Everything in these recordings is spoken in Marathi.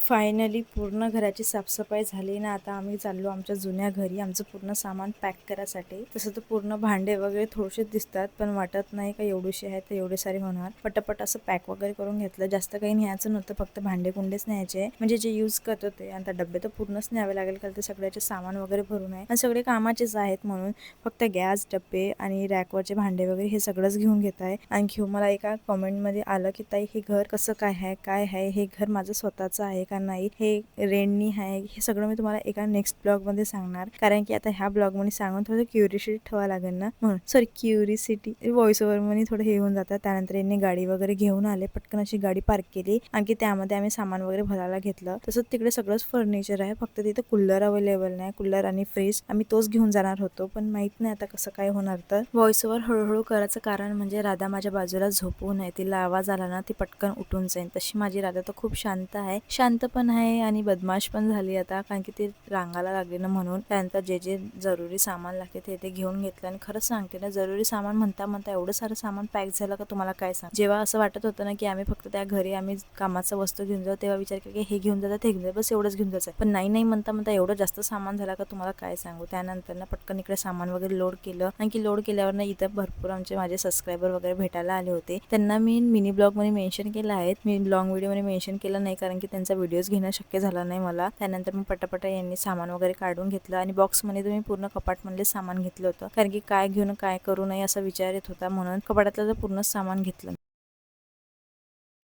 फायनली पूर्ण घराची साफसफाई झाली ना. आता आम्ही चाललो आमच्या जुन्या घरी आमचं पूर्ण सामान पॅक करायसाठी. तसं तर पूर्ण भांडे वगैरे थोडेसे दिसतात, पण वाटत नाही का एवढीशी आहेत तर एवढे सारे होणार. पटापट असं पॅक वगैरे करून घेतलं. जास्त काही न्यायचं नव्हतं, फक्त भांडे कुंडेच न्यायचे, म्हणजे जे यूज करतो ते. आणि डबे तर पूर्णच न्यावे लागेल, कारण ते सगळ्याचे सामान वगैरे भरून आहे आणि सगळे कामाचेच आहेत. म्हणून फक्त गॅस, डबे आणि रॅकवरचे भांडे वगैरे हे सगळंच घेऊन घेत आहे. आणखी मला एका कमेंटमध्ये आलं की ताई हे घर कसं काय आहे, हे घर माझं स्वतःचं आहे का नाही, हे रेंटनी आहे, हे सगळं मी तुम्हाला एका नेक्स्ट ब्लॉगमध्ये सांगणार. कारण की आता ह्या ब्लॉगमध्ये सांगून थोडं क्युरियोसिटी ठेवावं लागेल ना, म्हणून सॉरी क्युरियोसिटी व्हॉइस ओव्हर मध्ये थोडं हे होऊन जातं. त्यानंतर यांनी गाडी वगैरे घेऊन आले, पटकन अशी गाडी पार्क केली. आणखी त्यामध्ये आम्ही सामान वगैरे भरायला घेतलं. तसंच तिकडे सगळंच फर्निचर आहे, फक्त तिथे कूलर अवेलेबल नाही. कूलर आणि फ्रीज आम्ही तोच घेऊन जाणार होतो, पण माहित नाही आता कसं काय होणार. तर व्हॉइस ओव्हर हळूहळू करायचं कारण म्हणजे राधा माझ्या बाजूला झोपू नये, तिला आवाज आला ना ती पटकन उठून जाईल. तशी माझी राधा तर खूप शांत आहे, शांत पण आहे आणि बदमाश पण झाली आता, कारण की ती रांगाला लागली ना. म्हणून त्यानंतर जे जे जरुरी सामान लागते ते घेऊन घेतलं. आणि खरंच सांगते ना, जरुरी सामान म्हणता म्हणता एवढं सारं सामान पॅक झालं का तुम्हाला काय सांग. जेव्हा असं वाटत होतं ना की आम्ही फक्त त्या घरी आम्ही कामाचं वस्तू घेऊन जाऊ, तेव्हा विचार केला की हे घेऊन जातात, ते घेऊन जातात, बस एवढंच घेऊन जायचं. पण नाही म्हणता म्हणता एवढं जास्त सामान झालं का तुम्हाला काय सांगू. त्यानंतर ना पटकन इकडे सामान वगैरे लोड केलं. आणखी लोड केल्यावर ना इथं भरपूर माझे सबस्क्रायबर वगैरे भेटायला आले होते. त्यांना मी मिनी ब्लॉग मध्ये मेन्शन केलं आहे, मी लॉंग व्हिडिओ मध्ये मेन्शन केलं नाही, कारण की त्यांचा व्हिडिओज घेणं शक्य झालं नाही मला. त्यानंतर मी पटापट यांनी सामान वगैरे काढून घेतलं आणि बॉक्समध्ये तुम्ही पूर्ण कपाटमधले सामान घेतलं होतं, कारण की काय घेऊन काय करू नये असा विचार येत होता. म्हणून कपाटातलं तर पूर्ण सामान घेतलं.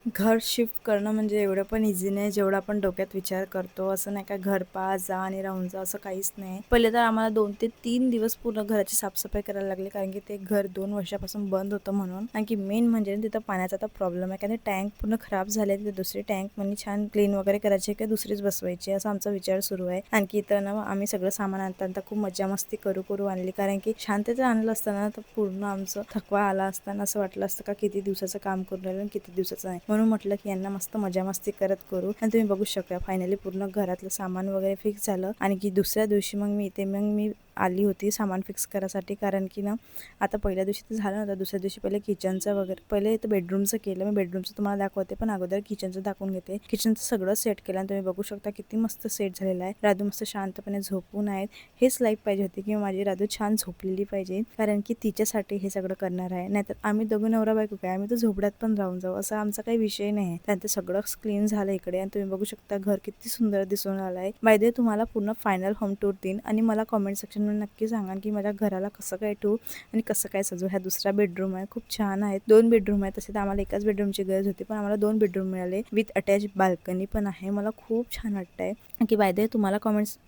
घर शिफ्ट करणं म्हणजे एवढं पण इझी नाही जेवढं आपण डोक्यात विचार करतो. असं नाही का घर पा जा आणि राहून जा, असं काहीच नाही. पहिले तर आम्हाला 2 ते 3 दिवस पूर्ण घराची साफसफाई करायला लागली, कारण की ते घर 2 वर्षापासून बंद होतं म्हणून. आणखी मेन म्हणजे तिथं पाण्याचा तर प्रॉब्लेम आहे, कारण टँक पूर्ण खराब झाले. ते दुसरी टँक म्हणजे छान क्लीन वगैरे करायची की दुसरीच बसवायची, असा आमचा विचार सुरू आहे. आणखी इथं ना आम्ही सगळं सामान आणता खूप मजा मस्ती करू आणली, कारण की शांतता आणलं असताना तर पूर्ण आमचं थकवा आला असताना असं वाटलं असतं का किती दिवसाचं काम करून राहिलं आणि किती दिवसाचं नाही. म्हणून म्हटलं की यांना मस्त मजा मस्ती करत करू. आणि तुम्ही बघू शकता फायनली पूर्ण घरातलं सामान वगैरे फिक्स झालं. आणि की दुसऱ्या दिवशी मग मी आली होती सामान फिक्स करायसाठी, कारण की ना आता पहिल्या दिवशी तर झालं नव्हतं. दुसऱ्या दिवशी पहिले किचनचं वगैरे, पहिले इथं बेडरूमचं केलं. मी बेडरूमचं तुम्हाला दाखवते, पण अगोदर किचनचं दाखवून घेते. किचनचं सगळं सेट केलं आणि तुम्ही बघू शकता किती मस्त सेट झालेलं आहे. राधू मस्त शांतपणे झोपून आहेत. हेच लाईफ पाहिजे होती की माझी राधू छान झोपलेली पाहिजे, कारण की तिच्यासाठी हे सगळं करणार आहे. नाहीतर आम्ही दोघं नवरा बायको काय, आम्ही तर झोपड्यात पण राहून जाऊ, असा आमचा काही विषय नाही. त्यानंतर सगळं क्लीन झालं इकडे आणि तुम्ही बघू शकता घर किती सुंदर दिसून आलं आहे. बाय द वे तुम्हाला पूर्ण फायनल होम टूर देईन आणि मला कॉमेंट सेक्शनमध्ये नक्की सांगा की माझ्या घराला कसं काय ठेवू आणि कसं काय सजू. ह्या दुसरा बेडरूम आहे, खूप छान आहे. 2 बेडरूम आहे. तसे तर आम्हाला एकाच बेडरूमची गरज होती, पण आम्हाला 2 बेडरूम मिळाले. विथ अटॅच बाल्कनी पण आहे. मला खूप छान वाटतंय. की बाय द वे तुम्हाला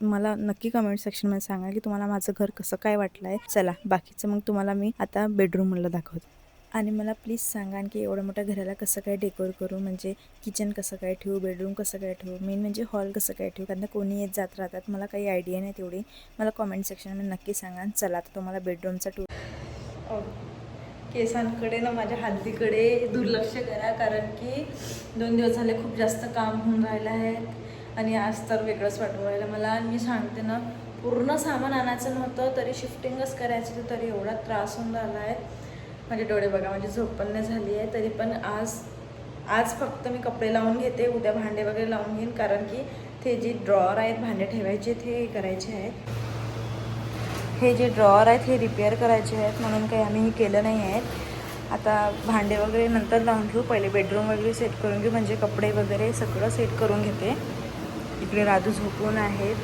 मला नक्की कमेंट सेक्शनमध्ये सांगा की तुम्हाला माझं घर कसं काय वाटलं आहे. चला बाकीचं मग तुम्हाला मी आता बेडरूमला दाखवते. आणि मला प्लीज सांगा की एवढ्या मोठ्या घराला कसं काय डेकोर करू, म्हणजे किचन कसं काय ठेवू, बेडरूम कसं काय ठेवू, मेन म्हणजे हॉल कसं काय ठेवू, कारण कोणी येत जात राहतात. मला काही आयडिया नाही तेवढी, मला कॉमेंट सेक्शनमध्ये नक्की सांगा. चला आता तुम्हाला बेडरूमचा टूर. केसांकडे ना माझ्या हल्दीकडे दुर्लक्ष करा, कारण की 2 दिवस झाले खूप जास्त काम होऊन राहिलं आहे आणि आज तर वेगळंच वाटून राहिलं मला. आणि मी सांगते ना, पूर्ण सामान आणायचं नव्हतं तरी शिफ्टिंगच करायचं होतं, तरी एवढा त्रास होऊन राहिला आहे. माझे डोळे बघा, माझी झोप पण नाही झाली आहे. तरी पण आज फक्त मी कपडे लावून घेते, उद्या भांडे वगैरे लावून घेईन, कारण की ते जे ड्रॉअर आहेत भांडे ठेवायचे ते करायचे आहेत. हे जे ड्रॉअर आहेत हे रिपेअर करायचे आहेत, म्हणून काही आम्ही हे केलं नाही आहेत. आता भांडे वगैरे नंतर लावून घेऊ, पहिले बेडरूम वगैरे सेट करून घेऊ, म्हणजे कपडे वगैरे सगळं सेट करून घेते. इकडे राधू झोपून आहेत,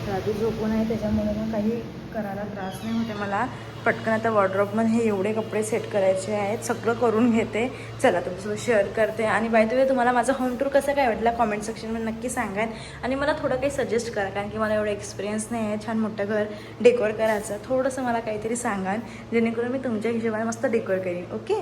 राधू झोपून आहे, त्याच्यामुळे मग काही करायला त्रास नाही होते मला. पटकन आता वॉर्डरोबमध्ये हे एवढे कपडे सेट करायचे आहेत, सगळं करून घेते. चला तुमच्यासोबत शेअर करते. आणि बाय द वे तुम्हाला माझा होम टूर कसा काय वाटला कॉमेंट सेक्शनमध्ये नक्की सांगा. आणि मला थोडं काही सजेस्ट करा, कारण की मला एवढं एक्सपिरियन्स नाही आहे छान मोठं घर डेकोर करायचं. थोडंसं मला काहीतरी सांगा, जेणेकरून मी तुमच्या हिशोबाने मस्त डेकोर करीन. ओके.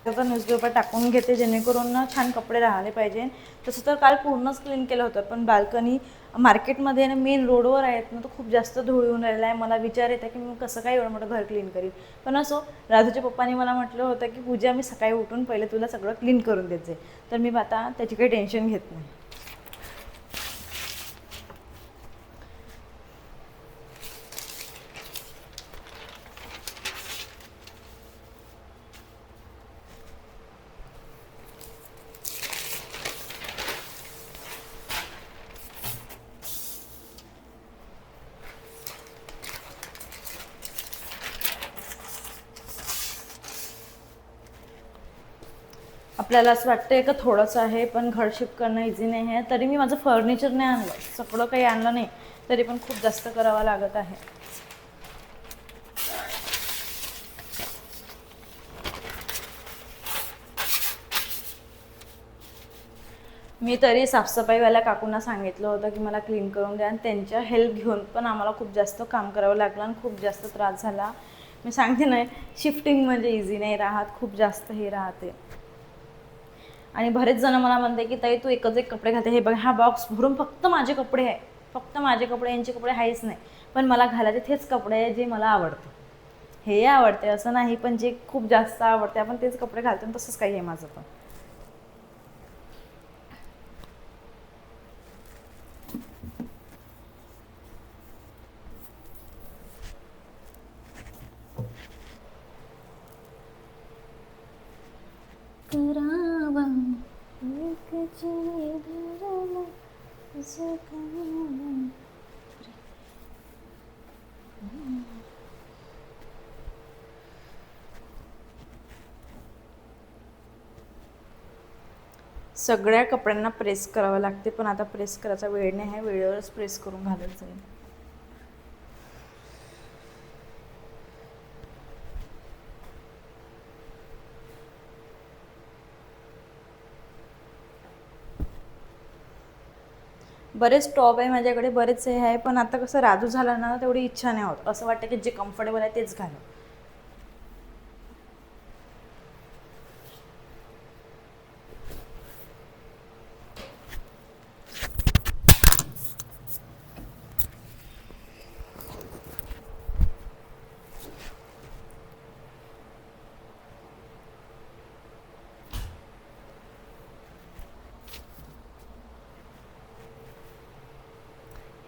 न्यूजपेपर टाकून घेते जेणेकरून ना छान कपडे राहिले पाहिजे. तसं तर काल पूर्णच क्लीन केलं होतं, पण बाल्कनी मार्केटमध्ये ना मेन रोडवर आहेत ना, तर खूप जास्त धूळ येऊन राहिला आहे. मला विचार येतं की मी कसं काय एवढं मोठं घर क्लीन करीन. पण असो, राजूच्या पप्पांनी मला म्हटलं होतं की पूजा मी सकाळी उठून पहिले तुला सगळं क्लीन करून देत जाईल, तर मी आता त्याची काही टेन्शन घेत नाही. आपल्याला असं वाटतंय का थोडंसं आहे, पण घर शिफ्ट करणं इझी नाही आहे. तरी मी माझं फर्निचर नाही आणलं, सगळं काही आणलं नाही, तरी पण खूप जास्त करावं लागत आहे. मी तरी साफसफाईवाल्या काकूंना सांगितलं होतं की मला क्लीन करून द्या, आणि त्यांच्या हेल्प घेऊन पण आम्हाला खूप जास्त काम करावं लागलं आणि खूप जास्त त्रास झाला. मी सांगते नाही, शिफ्टिंग म्हणजे इझी नाही राहत, खूप जास्त हे राहते. आणि बरेच जण मला म्हणते की ताई तू एकच एक कपडे घालते. हे बघ, हा बॉक्स भरून फक्त माझे कपडे आहे, फक्त माझे कपडे, यांचे कपडे आहेच नाही. पण मला घालायचे तेच कपडे आहे जे मला आवडते. हे आवडते असं नाही, पण जे खूप जास्त आवडते आपण तेच कपडे घालतो. तसंच काही आहे माझं पण. करावा एक जीव धरला जगावा. सगळ्या कपड्यांना प्रेस करावं लागते, पण आता प्रेस करायचा वेळ नाही आहे, वेळेवरच प्रेस करून घालत जाईल. बरेच टॉप आहे माझ्याकडे, बरेच हे आहे, पण आता कसं राजू झाला ना, तेवढी इच्छा नाही होत. असं वाटतं की जे कम्फर्टेबल आहे तेच घालू.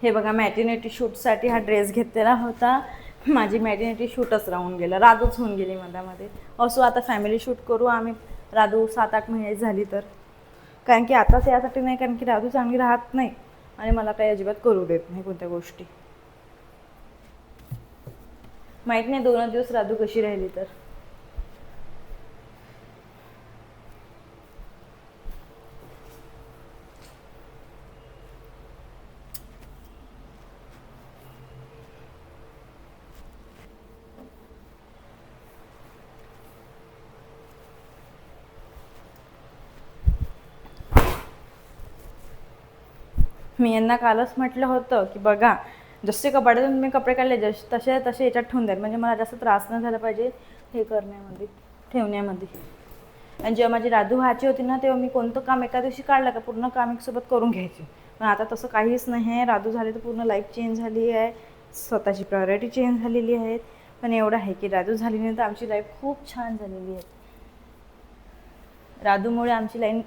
हे बघा, मॅटिनिटी शूटसाठी हा ड्रेस घेतलेला होता. माझी मॅटिनिटी शूटच राहून गेलं, राजूच होऊन गेली मधामध्ये. असो, आता फॅमिली शूट करू आम्ही, राजू 7-8 महिने झाली तर. कारण की आताच यासाठी नाही, कारण की राजू चांगली राहत नाही आणि मला काही अजिबात करू देत नाही कोणत्या गोष्टी. माहीत नाही 2 दिवस राजू कशी राहिली तर. मी यांना कालच म्हटलं होतं की बघा, जसे कपाटातून मी कपडे काढले तसे तसे याच्यात ठेवून द्याल, म्हणजे मला जास्त त्रास नाही झाला पाहिजे हे करण्यामध्ये, ठेवण्यामध्ये. आणि जेव्हा माझी राधू व्हायची होती ना, तेव्हा मी कोणतं काम एका दिवशी काढलं का पूर्ण काम एकसोबत करून घ्यायची. पण आता तसं काहीच नाही आहे. राधू झाले तर पूर्ण लाईफ चेंज झाली आहे, स्वतःची प्रायोरिटी चेंज झालेली आहे. पण एवढं आहे की राधू झाली नाही तर आमची लाईफ खूप छान झालेली आहे. राधूमुळे आमची लाईन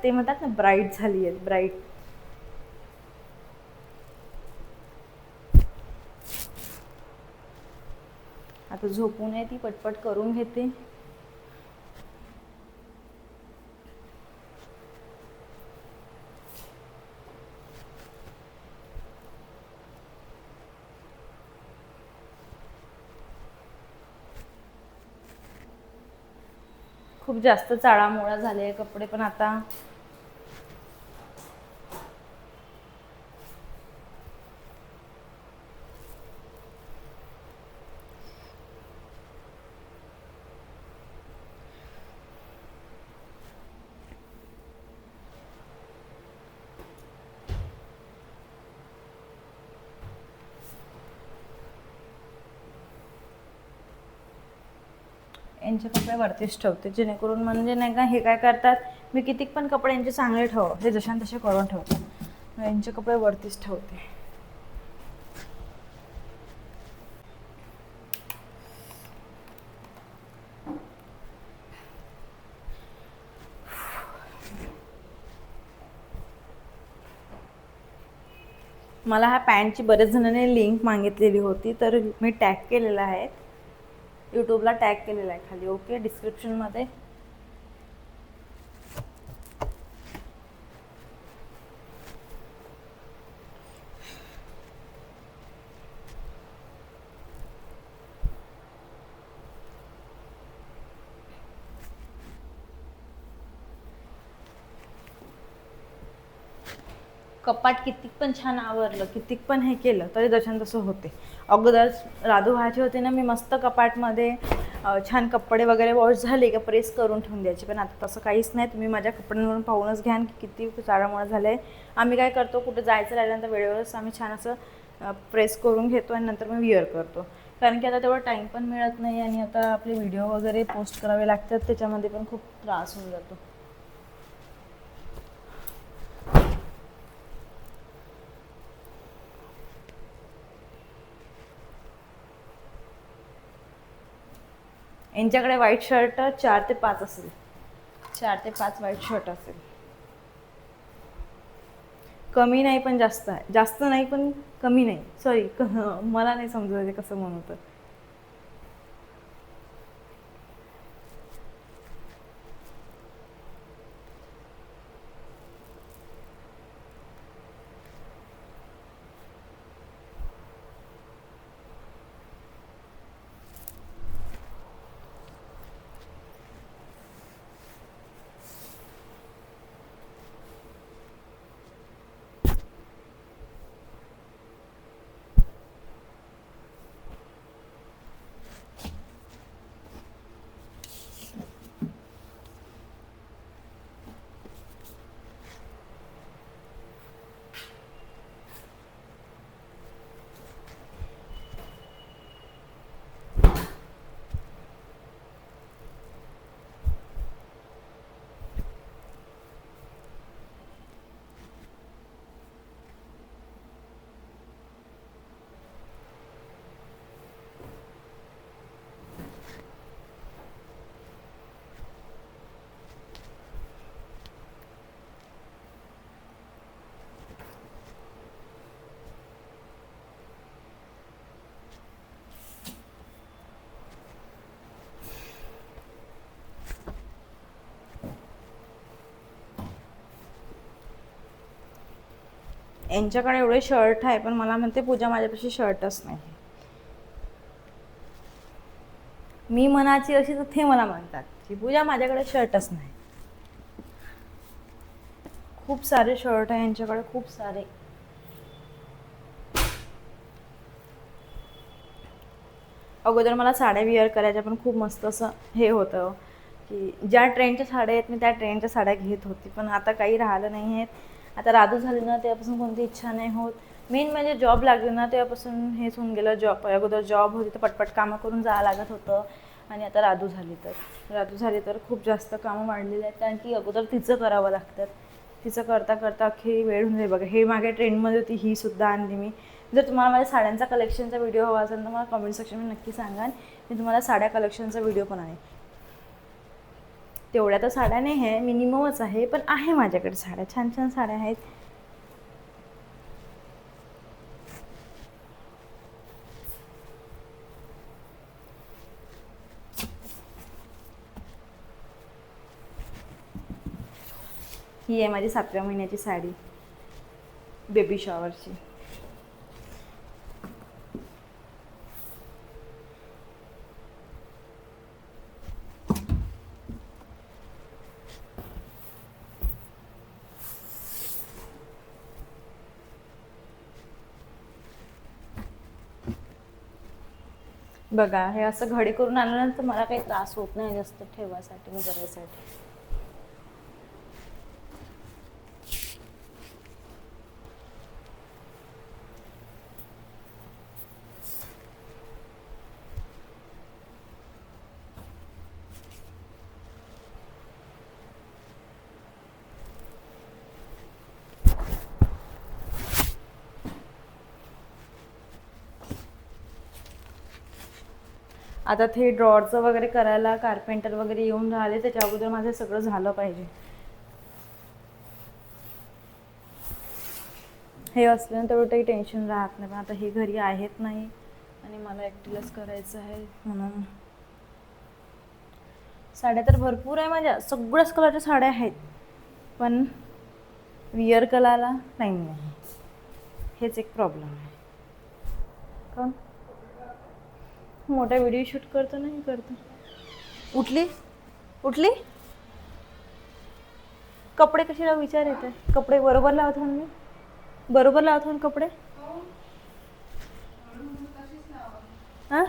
ते म्हणतात ना, ब्राईट झाली आहे, ब्राईट. आता झोपू नये, ती पटपट करून घेते. खूप जास्त चाळामोळा झाले आहे कपडे, पण आता यांचे कपडे वरतीच ठेवते, जेणेकरून म्हणजे नाही का हे काय करतात, मी किती पण कपडे यांचे चांगले ठेव हे जशान तसे करून ठेवतात, यांचे कपडे वरतीच ठेवते. मला ह्या पॅन्टची बरेच जणांनी लिंक मागितलेली होती, तर मी टॅग केलेला आहे, यूट्यूबला टॅग केलेला आहे खाली, ओके, डिस्क्रिप्शनमध्ये. कपाट किती पण छान आवरलं, किती पण हे केलं तरी दर्शन तसं होते. अगोदर राधू व्हायचे होते ना, मी मस्त कपाटमध्ये छान कपडे वगैरे वॉश झाले का प्रेस करून ठेवून द्यायचे, पण आता तसं काहीच नाही. तुम्ही माझ्या कपड्यांवरून पाहूनच घ्या की किती चाळामुळं झालं आहे. आम्ही काय करतो, कुठे जायचं राहिल्यानंतर वेळेवरच आम्ही छान असं प्रेस करून घेतो आणि नंतर मी विअर करतो, कारण की आता तेवढा टाईम पण मिळत नाही आणि आता आपले व्हिडिओ वगैरे पोस्ट करावे लागतात, त्याच्यामध्ये पण खूप त्रास होऊन जातो. यांच्याकडे व्हाईट शर्ट 4 ते 5 असेल, 4 ते 5 व्हाईट शर्ट असेल. कमी नाही पण जास्त आहे, जास्त नाही पण कमी नाही, सॉरी मला नाही समजत ते कसं म्हणतं. यांच्याकडे एवढे शर्ट आहे, पण मला म्हणते पूजा माझ्यापाशी शर्टच नाही. मी मनाची अशी तर ते मला म्हणतात की पूजा माझ्याकडे शर्टच नाही. खूप सारे शर्ट आहे यांच्याकडे, खूप सारे. अगोदर मला साड्या विअर करायच्या, पण खूप मस्त असं हे होतं की ज्या ट्रेंडच्या साड्या आहेत मी त्या ट्रेंडच्या साड्या घेत होती, पण आता काही राहिलं नाही आहेत. आता राधू झाली ना तेव्हापासून कोणती इच्छा नाही होत. मेन म्हणजे जॉब लागली ना तेव्हापासून हेच होऊन गेलं. अगोदर जॉब होती तर पटपट कामं करून जावं लागत होतं, आणि आता राधू झाली तर खूप जास्त कामं वाढलेली आहेत, कारण की अगोदर तिचं करावं लागतात. तिचं करता करता अख्खी वेळ होऊन जाईल. बघा, हे मागे ट्रेंडमध्ये होती, ही सुद्धा आणली मी. जर तुम्हाला माझ्या साड्यांचा कलेक्शनचा व्हिडिओ हवा असेल तर मला कमेंट सेक्शनमध्ये नक्की सांगा, मी तुम्हाला साड्या कलेक्शनचा व्हिडिओ पण आहे. तेवढ्या तर साड्या नाही आहे, मिनिममच आहे, पण आहे माझ्याकडे साड्या, छान छान साड्या आहेत. ही आहे माझी 7व्या महिन्याची साडी, बेबी शॉवरची. बघा, हे असं घडी करून आणल्यानंतर मला काही त्रास होत नाही जास्त ठेवायसाठी, मी करायसाठी. आता ते ड्रॉवरचं वगैरे करायला कार्पेंटर वगैरे येऊन राहिले, त्याच्या अगोदर माझं सगळं झालं पाहिजे. हे असलं ना तेवढं काही टेन्शन राहत नाही, पण आता हे घरी आहेत नाही आणि मला एकटीलाच करायचं आहे म्हणून. साड्या तर भरपूर आहे माझ्या, सगळ्याच कलरच्या साड्या आहेत, पण विअर करायला टाईम नाही. हेच एक प्रॉब्लेम आहे. कोण मोठा व्हिडिओ शूट करतो नाही करतो. उठली उठली. कपडे कशाला विचार येते? कपडे बरोबर लावतो मी, बरोबर लावतो ना कपडे. हां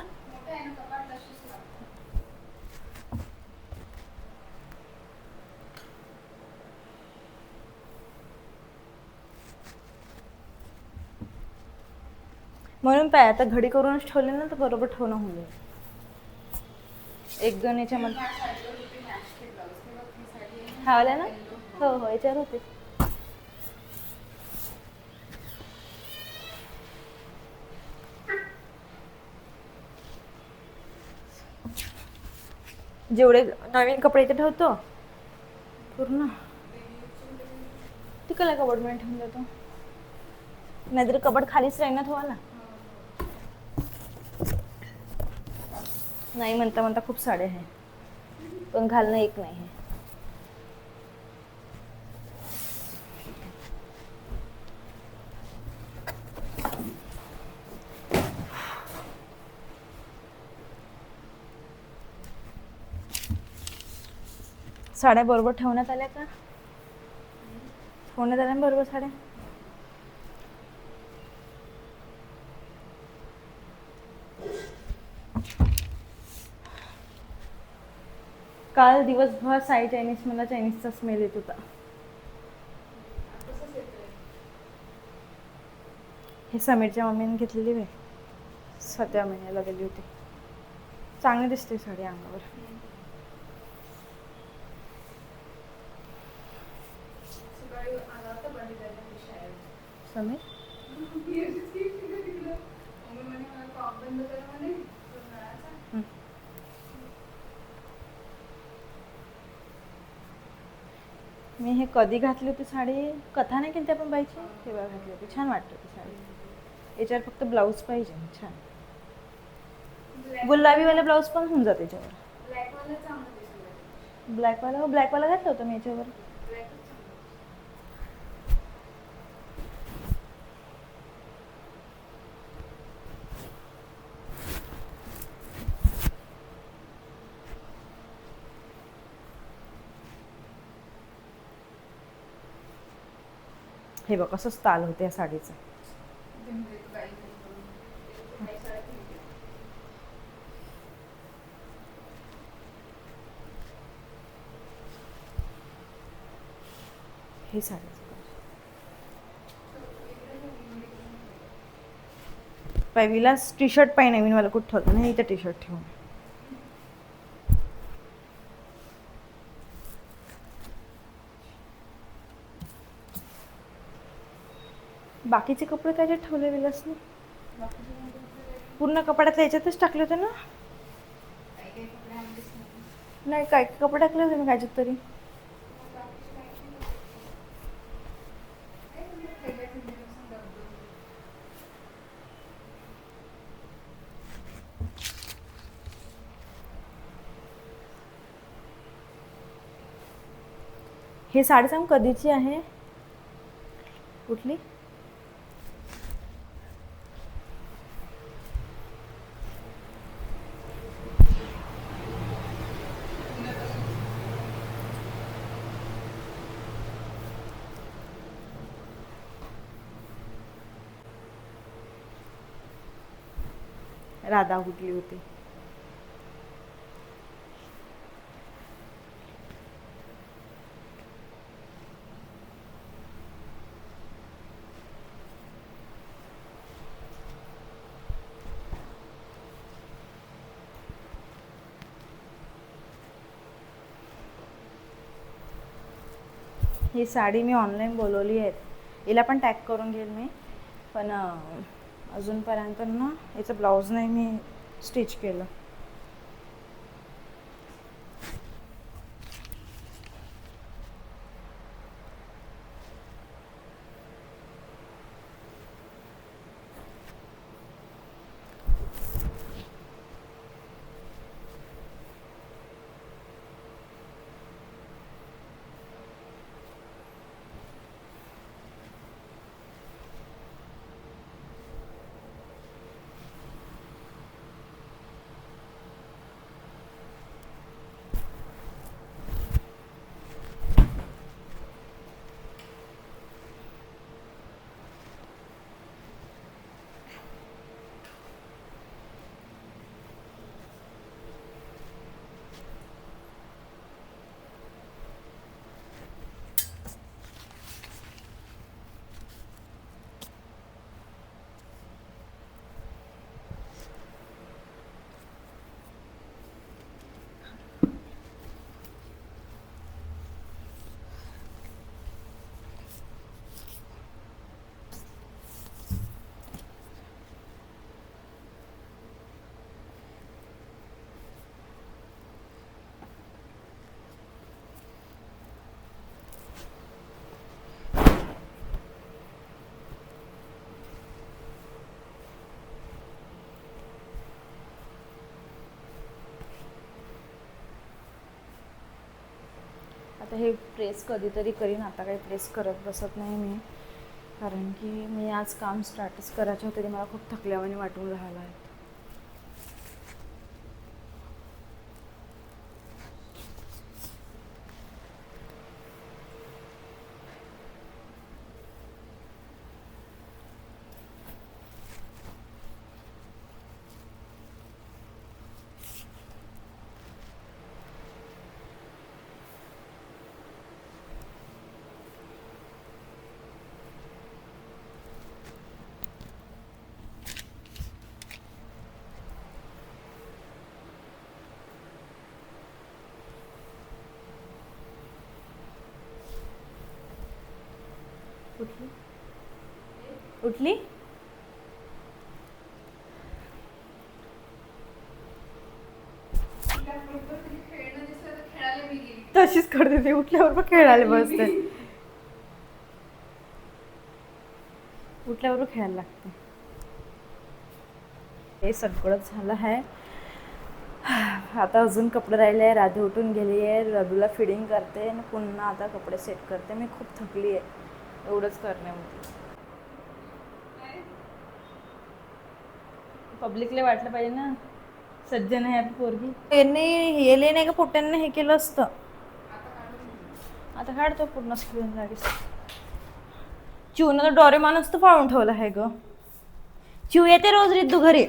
म्हणून पाय आता घडी करूनच ठेवले ना, तर बरोबर ठेवणं होऊन जाईल. एक दोन याच्यामध्ये हावल्या ना. हो हो याच्यावर होते. जेवढे नवीन कपडे इथे ठेवतो पूर्ण, तिकडला कबडमध्ये ठेवून देतो. नाहीतर कबड खालीच राहील ना तुम्हाला. नाही म्हणता म्हणता खूप साड्या आहे, पण घालणं एक नाही आहे. साड्या बरोबर ठेवण्यात आल्या का? ठेवण्यात आल्या ना बरोबर साड्या. काल दिवसभर साई चायनीज, मला चायनीजचा स्मेल येत होता. हे समीरच्या मम्मीने घेतलेली वे 7व्या महिन्याला गेली होती. चांगली दिसते साडी अंगावर. समीर मी हे कधी घातली होती साडी, कथा नाही केली आपण बाईची, तेव्हा घातली होती. छान वाटत होती साडी. याच्यावर फक्त ब्लाऊज पाहिजे छान, गुलाबीवाला ब्लाऊज पण होऊन जाते याच्यावर. ब्लॅकवाला ब्लॅकवाला घातलं होतं मी याच्यावर. हे बघ कसं स्टाईल होते या साडीचं. हे साडीचं पहिला टी शर्ट पाहिजे नवीन मला कुठं ठेवतो नाही, इथं टी शर्ट ठेवून. बाकीचे कपडे त्याच्यात ठेवले विलास नाही, पूर्ण कपड्यातल्या याच्यातच टाकले होते ना. नाही काय कपडे टाकले होते मी कायच्यात तरी. हे साडी सांग कधीची आहे, कुठली? राधा कुठली होती. ही साडी मी ऑनलाईन बोलवली आहे, हिला पण टॅग करून घेईल मी, पण अजूनपर्यंत ना याचं ब्लाऊज नाही मी स्टिच केलं. आता हे प्रेस कधीतरी करीन, आता काही प्रेस करत बसत नाही मी, कारण की मी आज काम स्टार्टच करायचे होते ते मला खूप थकल्यावाने वाटून राहिलं आहे. उठली उठली तशीच करते ती, उठल्यावर पण खेळायला बसते, उठल्यावर खेळायला लागते. हे सगळंच झालं आहे. आता अजून कपडे राहिले आहे. राधू उठून गेली आहे, राधूला फिडिंग करते आणि पुन्हा आता कपडे सेट करते. मी खूप थकली आहे एवढंच करण्यामध्ये. पब्लिकला वाटलं पाहिजे ना सज्जन आहे आपली पोरगी. यांनी हेले नाही का पोट्यांना हे केलं असतं, आता काढतो पूर्ण स्क्रीन लागेल. चिवनं डोरेमॉनच तर पाळून ठेवलं आहे ग. चिव येते रोज रिद्धू घरी,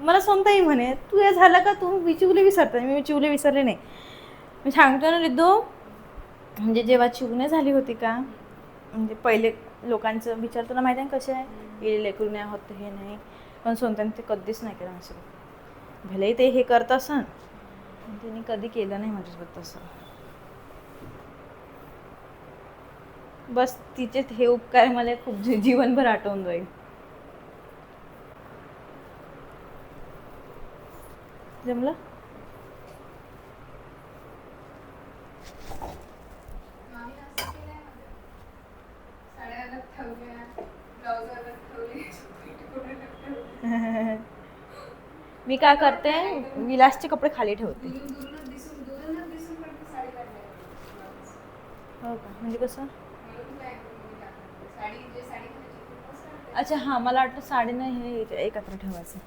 मला सोमताई म्हणे तू हे झालं का, तू मी चिवले विसरते. मी चिवले विसरले नाही, मी सांगतो ना रिद्धू. म्हणजे जेव्हा चिवणे झाली होती का, म्हणजे पहिले लोकांचं विचार तुला माहिती आहे कसे आहे, गेले लेकरू नाही होत हे नाही, पण सोमताईने ते कधीच नाही केलं असं. भलेही ते हे करत असन, पण त्यांनी कधी केलं नाही माझ्यासोबत तसं. बस तिचे हे उपकार मला खूप जीवनभर आठवून जाईल. जमलं. मी काय करते, विलासचे कपडे खाली ठेवते. हो का, म्हणजे कसं. अच्छा हां, मला वाटलं साडी नाही हे एकत्र ठेवायचं.